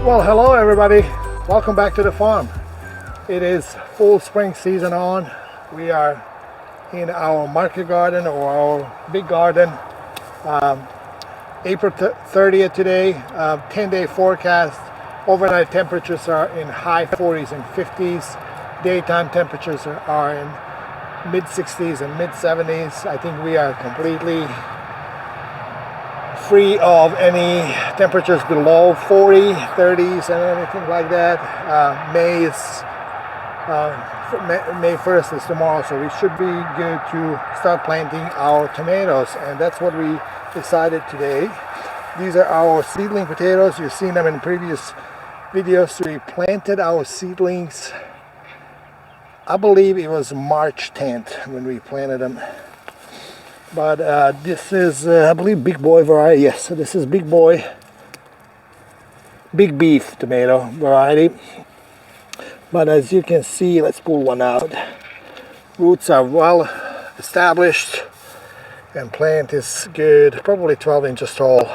Well, hello everybody. Welcome back to the farm. It is full spring season on. We are in our market garden or our big garden. April 30th today, 10-day forecast. Overnight temperatures are in high 40s and 50s. Daytime temperatures are in mid 60s and mid 70s. I think we are completely free of any temperatures below 40, 30s and anything like that. May 1st is tomorrow, so we should be good to start planting our tomatoes, and that's what we decided today. These are our seedling potatoes. You've seen them in previous videos. We planted our seedlings, I believe it was March 10th when we planted them. But this is, I believe, big boy variety. Yes, so this is big boy, big beef tomato variety. But as you can see, let's pull one out. Roots are well established and plant is good, probably 12 inches tall.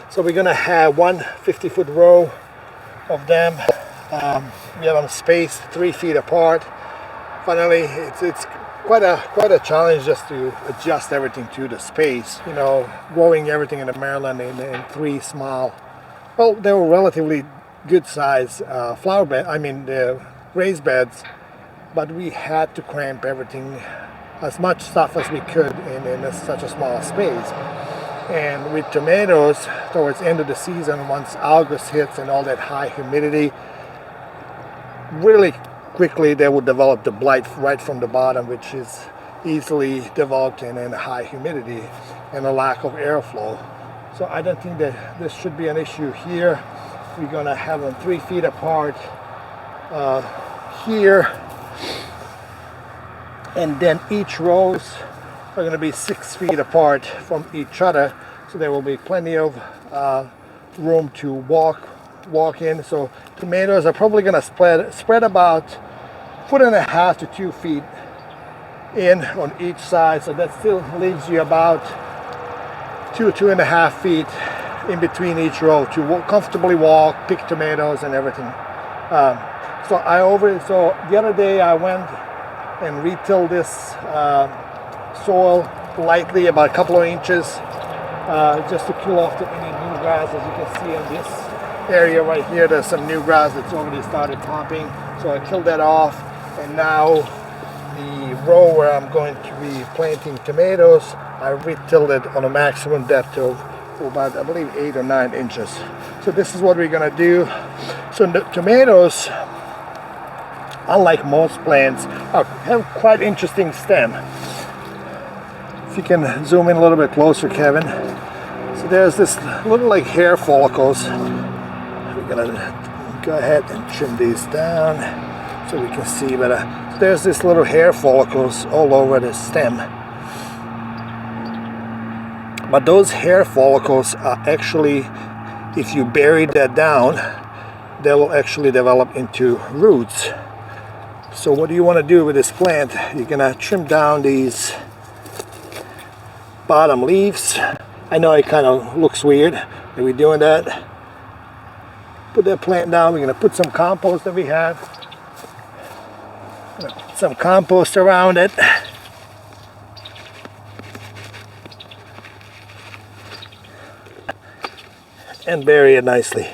So we're gonna have one 50-foot row of them. We have them spaced 3 feet apart. Finally, it's quite a challenge just to adjust everything to the space. You know, growing everything in Maryland in 3 small, well, they were relatively good size flower bed. I mean, the raised beds, but we had to cramp everything, as much stuff as we could in such a small space. And with tomatoes, towards the end of the season, once August hits and all that high humidity, really quickly they would develop the blight right from the bottom, which is easily developed in high humidity and a lack of airflow. So I don't think that this should be an issue here. We're gonna have them 3 feet apart here, and then each rows are gonna be 6 feet apart from each other, so there will be plenty of room to walk in. So tomatoes are probably gonna spread about 1.5 to 2 feet in on each side, so that still leaves you about 2.5 feet in between each row to comfortably walk, pick tomatoes and everything. So the other day I went and retilled this soil lightly, about a couple of inches, just to kill off any new grass. As you can see in this area right here, there's some new grass that's already started popping, so I killed that off. And now the row where I'm going to be planting tomatoes, I retilled it on a maximum depth of about, I believe, 8 or 9 inches. So this is what we're gonna do. So the tomatoes, unlike most plants, have quite interesting stem. If you can zoom in a little bit closer, Kevin. So there's this little like hair follicles. We're gonna go ahead and trim these down so we can see better. There's this little hair follicles all over the stem. But those hair follicles are actually, if you bury that down, they will actually develop into roots. So what do you want to do with this plant? You're gonna trim down these bottom leaves. I know it kind of looks weird. Are we doing that? Put that plant down. We're gonna put some compost that we have. Some compost around it. And bury it nicely.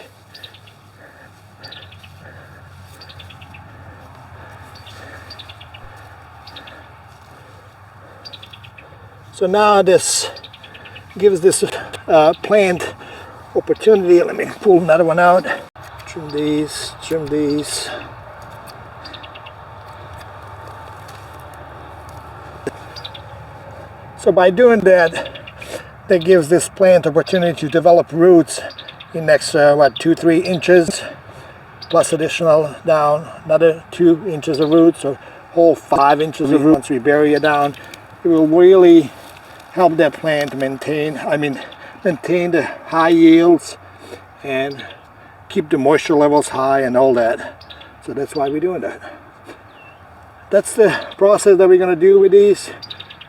So now this gives this plant opportunity. Let me pull another one out. Trim these, trim these. So by doing that, that gives this plant opportunity to develop roots in next 2-3 inches, plus additional down another 2 inches of roots, so whole 5 inches of roots. Once we bury it down, it will really help that plant maintain the high yields and keep the moisture levels high and all that. So that's why we're doing that. That's the process that we're going to do with these.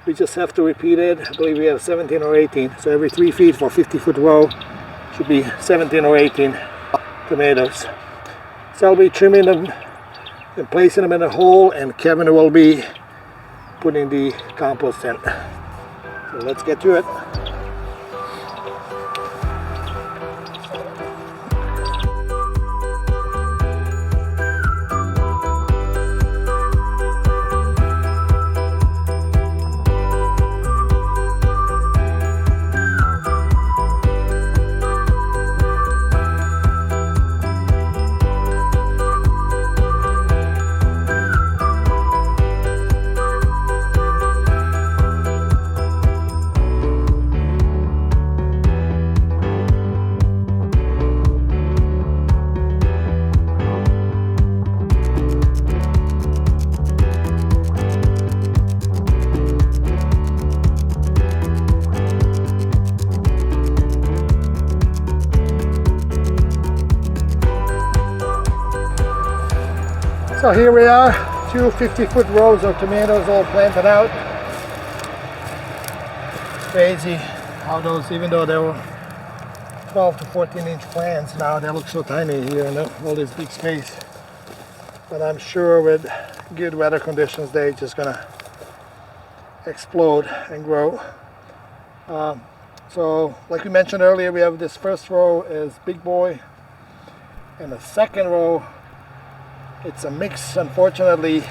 We just have to repeat it. I believe we have 17 or 18, so every 3 feet for 50-foot row Should be 17 or 18 tomatoes. So I'll be trimming them and placing them in a hole, and Kevin will be putting the compost in. So let's get to it. So here we are, 2 50-foot rows of tomatoes all planted out. Crazy how those, even though they were 12 to 14-inch plants, now they look so tiny here in all this big space. But I'm sure with good weather conditions, they're just gonna explode and grow. So like we mentioned earlier, we have this first row is big boy, and the second row, it's a mix. Unfortunately,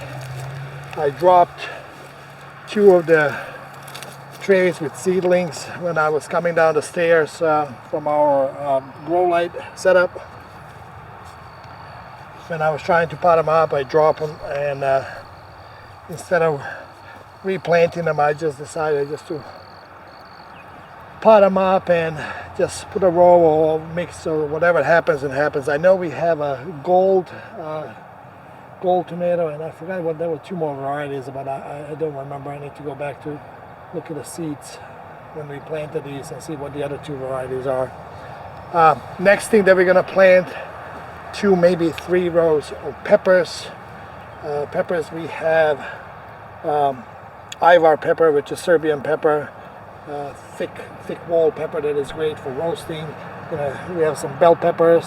I dropped 2 of the trays with seedlings when I was coming down the stairs from our grow light setup. When I was trying to pot them up, I dropped them, and instead of replanting them, I just decided just to pot them up and just put a row or mix, or whatever happens and happens. I know we have a gold tomato, and I forgot what, there were 2 more varieties, but I don't remember. I need to go back to look at the seeds when we planted these and see what the other 2 varieties are. Next thing that we're going to plant 2, maybe 3 rows of peppers. Peppers, we have Ivar pepper, which is Serbian pepper, thick wall pepper that is great for roasting. We have some bell peppers,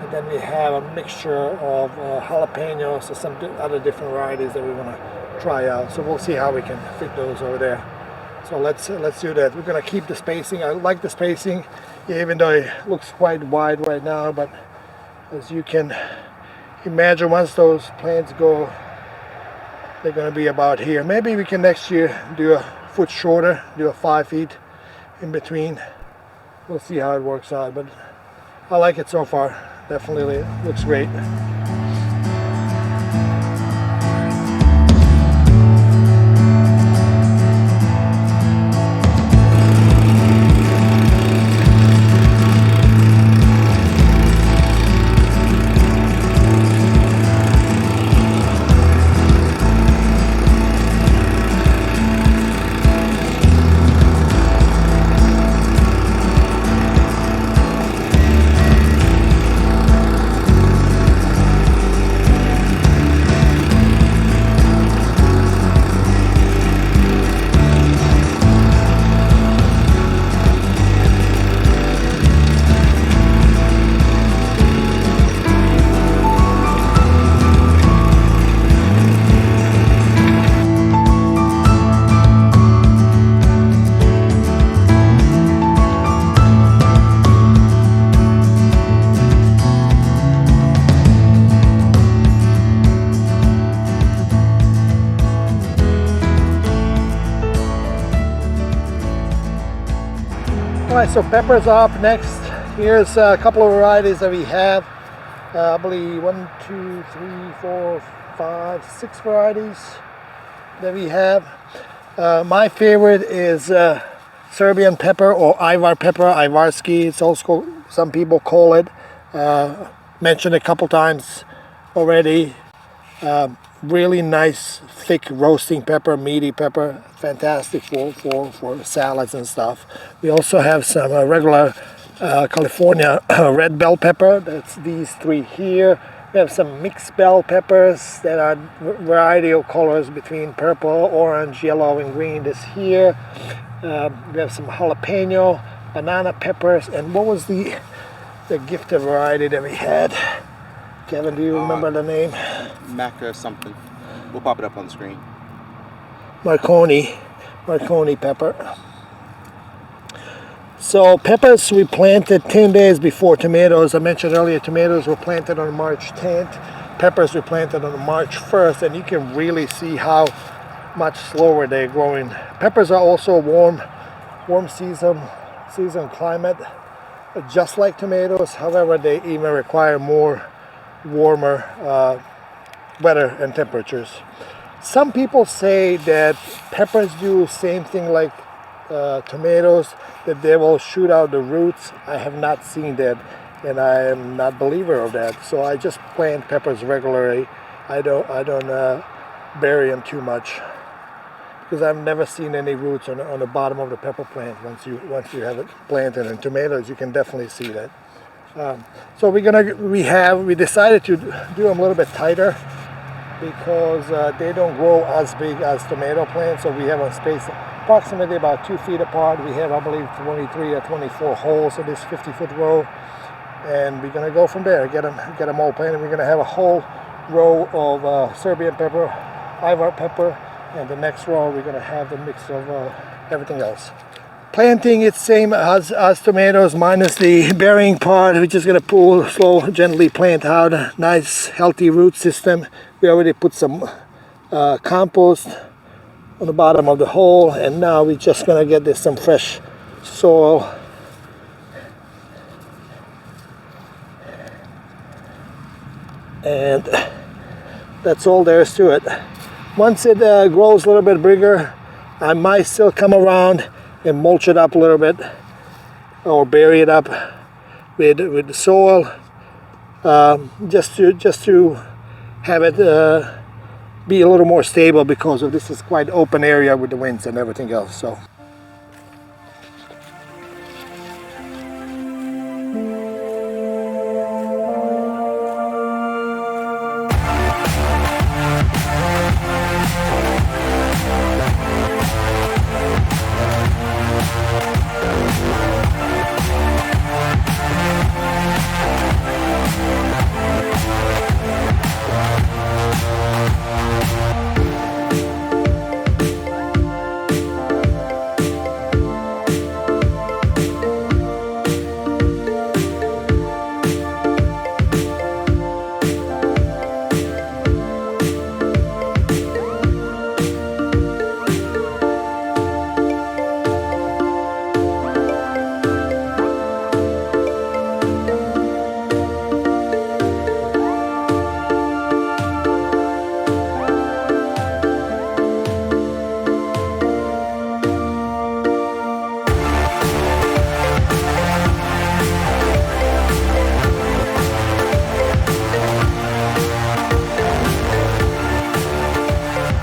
and then we have a mixture of jalapenos and some other different varieties that we want to try out. So we'll see how we can fit those over there. So let's do that. We're going to keep the spacing. I like the spacing, even though it looks quite wide right now. But as you can imagine, once those plants go, they're going to be about here. Maybe we can next year do a foot shorter, do a 5 feet in between. We'll see how it works out, but I like it so far. Definitely looks great. Alright, so peppers up next. Here's a couple of varieties that we have. I believe 1, 2, 3, 4, 5, 6 varieties that we have. My favorite is Serbian pepper, or Ivar pepper, Ivarski. It's also, some people call it. Mentioned a couple times already. Really nice, thick roasting pepper, meaty pepper. Fantastic for salads and stuff. We also have some regular California red bell pepper. That's these 3 here. We have some mixed bell peppers that are variety of colors between purple, orange, yellow, and green. This here. We have some jalapeno, banana peppers, and what was the the gifted variety that we had. Kevin, do you remember the name? Maca something. We'll pop it up on the screen. Marconi pepper. So peppers we planted 10 days before tomatoes. I mentioned earlier tomatoes were planted on March 10th. Peppers we planted on March 1st, and you can really see how much slower they're growing. Peppers are also warm season climate, just like tomatoes. However, they even require more warmer weather and temperatures. Some people say that peppers do the same thing like tomatoes, that they will shoot out the roots. I have not seen that, and I am not a believer of that. So I just plant peppers regularly. I don't bury them too much, because I've never seen any roots on the bottom of the pepper plant. Once you have it planted. In tomatoes, you can definitely see that. So we decided to do them a little bit tighter, because they don't grow as big as tomato plants. So we have them spaced approximately about 2 feet apart. We have, I believe, 23 or 24 holes in this 50-foot row, and we're gonna go from there. Get them all planted. We're gonna have a whole row of Serbian pepper, Ivar pepper, and the next row we're gonna have the mix of everything else. Planting, it's same as tomatoes, minus the burying part. We're just gonna pull, gently plant out a nice healthy root system. We already put some compost on the bottom of the hole, and now we're just gonna get this some fresh soil. And that's all there is to it. Once it grows a little bit bigger, I might still come around and mulch it up a little bit, or bury it up with the soil, just to have it be a little more stable, because of this is quite open area with the winds and everything else. So.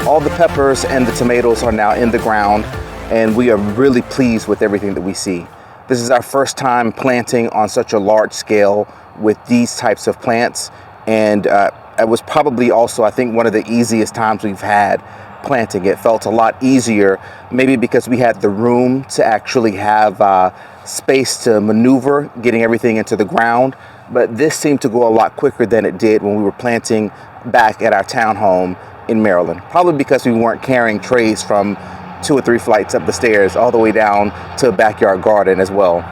All the peppers and the tomatoes are now in the ground, and we are really pleased with everything that we see. This is our first time planting on such a large scale with these types of plants, and it was probably also, I think, one of the easiest times we've had planting. It felt a lot easier, maybe because we had the room to actually have space to maneuver getting everything into the ground, but this seemed to go a lot quicker than it did when we were planting back at our townhome in Maryland, probably because we weren't carrying trays from 2 or 3 flights up the stairs all the way down to a backyard garden as well.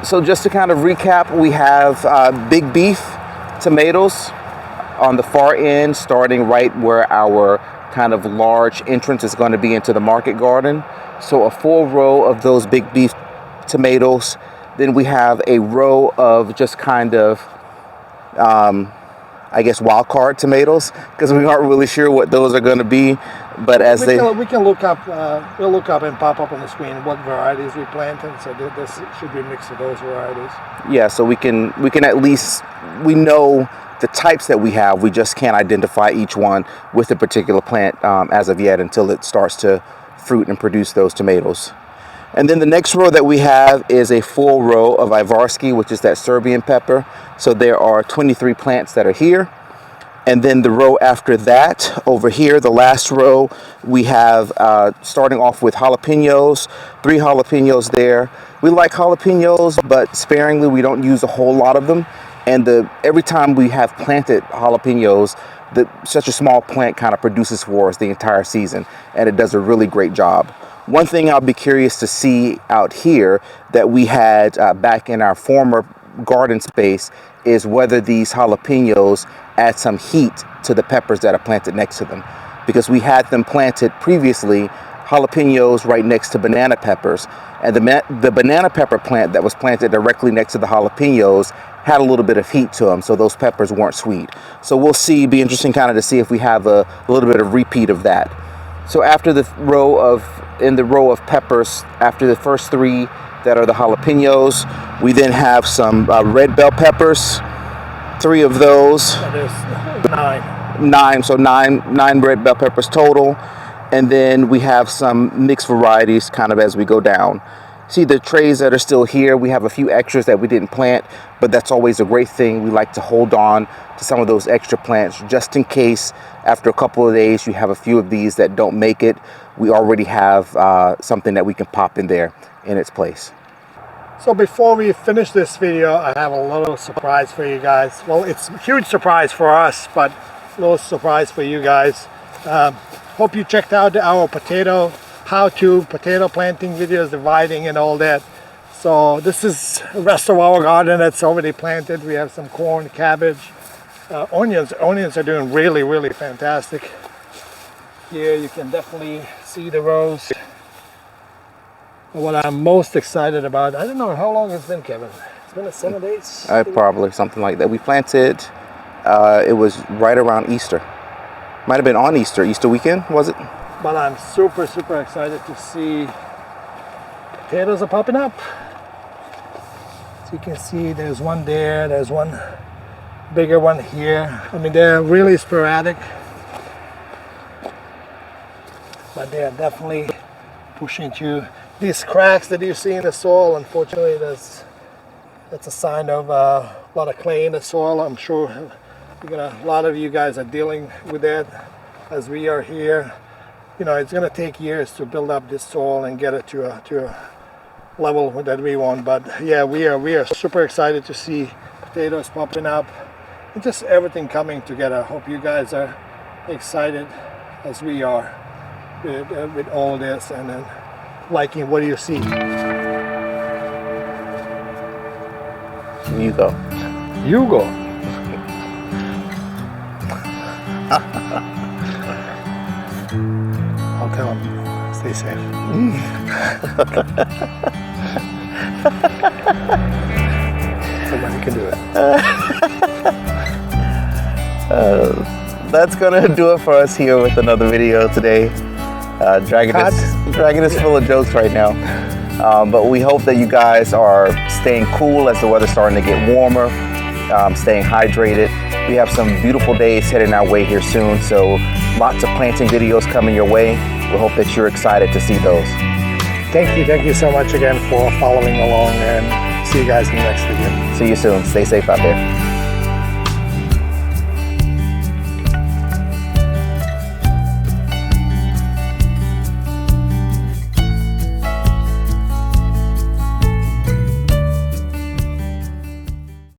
So just to kind of recap, we have big beef tomatoes on the far end, starting right where our kind of large entrance is going to be into the market garden. So a full row of those big beef tomatoes. Then we have a row of just kind of I guess wild card tomatoes, because we aren't really sure what those are going to be. But as we can look up, we'll look up and pop up on the screen what varieties we planted. So this should be a mix of those varieties. Yeah, so we can at least, we know the types that we have. We just can't identify each one with a particular plant as of yet, until it starts to fruit and produce those tomatoes. And then the next row that we have is a full row of Ivarski, which is that Serbian pepper. So there are 23 plants that are here. And then the row after that, over here, the last row, we have starting off with jalapenos, 3 jalapenos there. We like jalapenos, but sparingly. We don't use a whole lot of them. And every time we have planted jalapenos, such a small plant kind of produces for us the entire season, and it does a really great job. One thing I'll be curious to see out here that we had back in our former garden space is whether these jalapenos add some heat to the peppers that are planted next to them. Because we had them planted previously, jalapenos right next to banana peppers, and the banana pepper plant that was planted directly next to the jalapenos had a little bit of heat to them, so those peppers weren't sweet. So we'll see, be interesting kind of to see if we have a little bit of repeat of that. So after in the row of peppers, after the first 3 that are the jalapenos, we then have some red bell peppers, 3 of those. That is 9. 9, so nine red bell peppers total. And then we have some mixed varieties kind of as we go down. See the trays that are still here, we have a few extras that we didn't plant, but that's always a great thing. We like to hold on to some of those extra plants just in case after a couple of days you have a few of these that don't make it. We already have something that we can pop in there in its place. So before we finish this video, I have a little surprise for you guys. Well, it's a huge surprise for us, but a little surprise for you guys. Hope you checked out our how-to potato planting videos, dividing and all that. So this is the rest of our garden that's already planted. We have some corn, cabbage, onions. Onions are doing really, really fantastic. Here you can definitely see the rows. What I'm most excited about, I don't know how long it's been, Kevin. It's been 7 days? Probably something like that. We planted, it was right around Easter. Might have been on Easter weekend, was it? But I'm super, super excited to see potatoes are popping up. So you can see there's one there, there's one bigger one here. I mean, they're really sporadic, but they are definitely pushing through these cracks that you see in the soil. Unfortunately, that's a sign of a lot of clay in the soil. I'm sure a lot of you guys are dealing with that as we are here. You know, it's going to take years to build up this soil and get it to a level that we want. But yeah, we are super excited to see potatoes popping up and just everything coming together. Hope you guys are excited as we are with all this, and then liking what do you see. You go. You go. I'll tell him, stay safe. Somebody can do it. That's gonna do it for us here with another video today. Dragon is full of jokes right now. But we hope that you guys are staying cool as the weather's starting to get warmer, staying hydrated. We have some beautiful days heading our way here soon, so lots of planting videos coming your way. We hope that you're excited to see those. Thank you so much again for following along, and see you guys in the next video. See you soon. Stay safe out there.